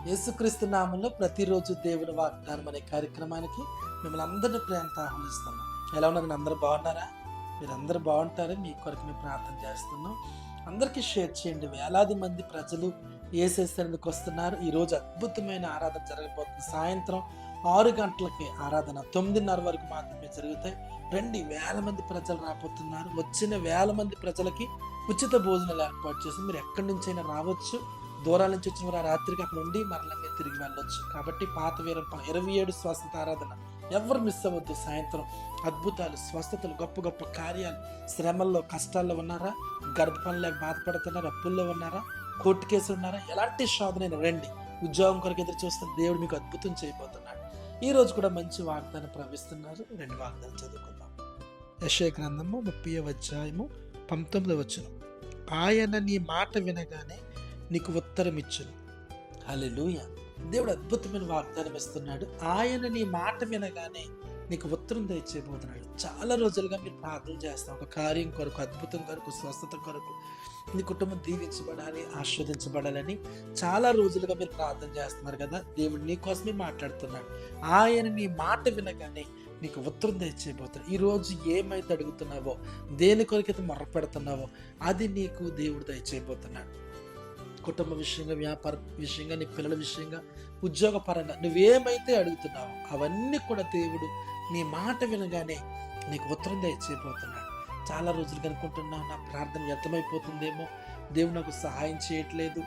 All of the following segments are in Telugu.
యేసుక్రీస్తు నామంలో ప్రతిరోజు దేవుని వాగ్దానం అనే కార్యక్రమానికి మిమ్మల్ని అందరినీ ప్రేమతో ఆహ్వానిస్తున్నాం. ఎలా ఉన్నారు? అందరూ బాగున్నారా? మీరందరూ బాగుంటారని మీ కొరకు మేము ప్రార్థన చేస్తున్నాం. అందరికీ షేర్ చేయండి. వేలాది మంది ప్రజలు యేసేసేందుకు వస్తున్నారు. ఈరోజు అద్భుతమైన ఆరాధన జరగబోతుంది. సాయంత్రం 6 గంటలకి ఆరాధన, 9:30 వరకు మాత్రమే జరుగుతాయి. వేల మంది ప్రజలు రాబోతున్నారు. వచ్చిన వేల మంది ప్రజలకి ఉచిత భోజనాలు ఏర్పాటు చేసి మీరు ఎక్కడి నుంచైనా రావచ్చు. దూరాల నుంచి వచ్చిన వారు ఆ రాత్రికి అక్కడ ఉండి మరలా మీరు తిరిగి వెళ్ళొచ్చు. కాబట్టి పాత వీరం 27 స్వస్థత ఆరాధన ఎవరు మిస్ అవ్వద్దు. సాయంత్రం అద్భుతాలు, స్వస్థతలు, గొప్ప గొప్ప కార్యాలు. శ్రమల్లో, కష్టాల్లో ఉన్నారా? గర్భఫలం లేక బాధపడుతున్నారా? అప్పుల్లో ఉన్నారా? కోర్టు కేసులు ఉన్నారా? ఎలాంటి శోధనైనా రండి. ఉద్యోగం కొరకు ఎదురు చూస్తున్న దేవుడు మీకు అద్భుతం చేయబోతున్నాడు. ఈ రోజు కూడా మంచి వాగ్దానం ప్రవేశిస్తున్నారు. 2 వాగ్దానం చదువుకుందాం. యెషయా గ్రంథము 30వ అధ్యాయము 19వ వచనం. ఆయన నీ మాట వినగానే నీకు ఉత్తరం ఇచ్చును. హల్లెలూయా. దేవుడు అద్భుతమైన వాగ్దానం ఇస్తున్నాడు. ఆయన నీ మాట వినగానే నీకు ఉత్తరం దయచేయబోతున్నాడు. చాలా రోజులుగా మీరు ప్రార్థన చేస్తాం, ఒక కార్యం కొరకు, అద్భుతం కొరకు, స్వస్థత కొరకు, నీ కుటుంబం దీవించబడాలి, ఆస్వాదించబడాలని చాలా రోజులుగా మీరు ప్రార్థన చేస్తున్నారు కదా. దేవుడు నీ కోసమే మాట్లాడుతున్నాడు. ఆయన నీ మాట వినగానే నీకు ఉత్తరం దయచేయబోతున్నాడు. ఈరోజు ఏమైతే అడుగుతున్నావో, దేని కొరకైతే మొర్రపెడుతున్నావో అది నీకు దేవుడు దయచేయబోతున్నాడు. కుటుంబ విషయంగా, వ్యాపార విషయంగా, నీ పిల్లల విషయంగా, ఉద్యోగపరంగా నువ్వేమైతే అడుగుతున్నావో అవన్నీ కూడా దేవుడు నీ మాట వినగానే నీకు ఉత్తరం దయచేయబోతున్నాడు. చాలా రోజులు అనుకుంటున్నావు, నా ప్రార్థన వ్యర్థమైపోతుందేమో, దేవుడు నాకు సహాయం చేయట్లేదు,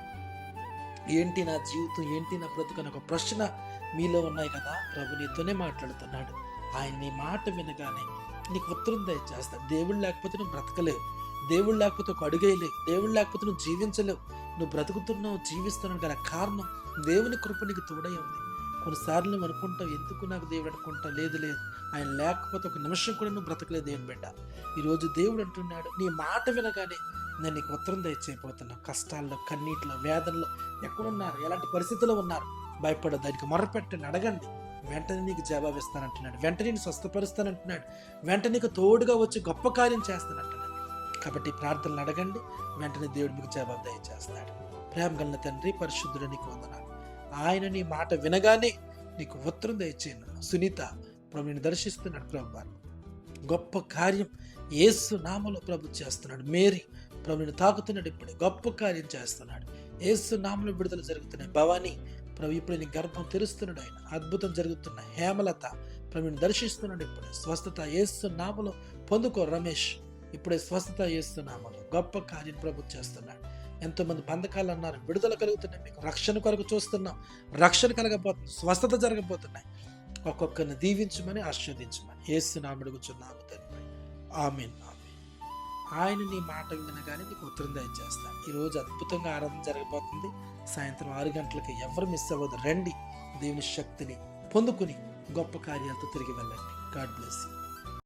ఏంటి నా జీవితం, ఏంటి నా బ్రతుకు అనే ఒక ప్రశ్న మీలో ఉన్నాయి కదా. ప్రభు నీతోనే మాట్లాడుతున్నాడు. ఆయన నీ మాట వినగానే నీకు ఉత్తరం దయచేస్తాడు. దేవుడు లేకపోతే నువ్వు బ్రతకలేవు. దేవుడు లేకపోతే ఒక అడుగేయలేవు. దేవుడు లేకపోతే నువ్వు జీవించలేవు. నువ్వు బ్రతుకుతున్నావు, జీవిస్తున్నావు గల కారణం దేవుని కృప నీకు తోడై ఉంది. కొన్నిసార్లు నువ్వు అనుకుంటావు, ఎందుకు నాకు దేవుడు అనుకుంటావు. లేదు, ఆయన లేకపోతే ఒక నిమిషం కూడా నువ్వు బ్రతకలేదు దేవుని బిడ్డ. ఈరోజు దేవుడు అంటున్నాడు, నీ మాట వినగానే నేను నీకు ఉత్తరం దయచేయబోతున్నా. కష్టాల్లో, కన్నీటిలో, వేదనలో ఎక్కడున్నారు, ఎలాంటి పరిస్థితుల్లో ఉన్నారు, భయపడదు. దానికి మొర్రపెట్టండి, అడగండి, వెంటనే నీకు జవాబిస్తానంటున్నాడు. వెంటనే నేను స్వస్థపరుస్తానంటున్నాడు. వెంటనే నీకు తోడుగా వచ్చి గొప్ప కార్యం చేస్తానంటున్నాడు. కాబట్టి ప్రార్థనలు అడగండి, వెంటనే దేవుడు మీకు జవాబు దయచేస్తాడు. ప్రేమ గల తండ్రి, పరిశుద్ధుడు, నీకు వందనాలు. ఆయన నీ మాట వినగానే నీకు ఉత్తరం దయచేయను. సునీత ప్రభు నేను దర్శిస్తున్నాడు. ప్రభు గొప్ప కార్యం యేసు నామములో ప్రభు చేస్తున్నాడు. మేరీ ప్రభు నేను తాకుతున్నాడు. ఇప్పుడే గొప్ప కార్యం చేస్తున్నాడు. యేసు నామములో విడుదల జరుగుతున్నాయి. భవానీ ప్రభు ఇప్పుడు నీ గర్భం తెరుస్తున్నాడు. ఆయన అద్భుతం జరుగుతున్నాయి. హేమలత ప్రభు నేను దర్శిస్తున్నాడు. ఇప్పుడే స్వస్థత యేసు నామములో పొందుకో. రమేష్ ఇప్పుడే స్వస్థత చేస్తున్నాము. గొప్ప కార్యం ప్రభు చేస్తున్నాడు. ఎంతోమంది బంధకాలు అన్నారు, విడుదల కలుగుతున్నాయి. మీకు రక్షణ కొరకు చూస్తున్నాం, రక్షణ కలగబోతుంది, స్వస్థత జరగబోతున్నాయి. ఒక్కొక్కరిని దీవించమని, ఆశీర్వదించమని యేసు నామమున అడుగుచున్నాము తండ్రి. ఆమేన్. ఆయన నీ మాట వినగానే నీకు ఉత్తరం దయచేస్తాడు. ఈరోజు అద్భుతంగా ఆరాధన జరగబోతుంది. సాయంత్రం 6 గంటలకి ఎవరు మిస్ అవ్వదు. రండి, దేవుని శక్తిని పొందుకుని గొప్ప కార్యాలతో తిరిగి వెళ్ళండి. God bless you.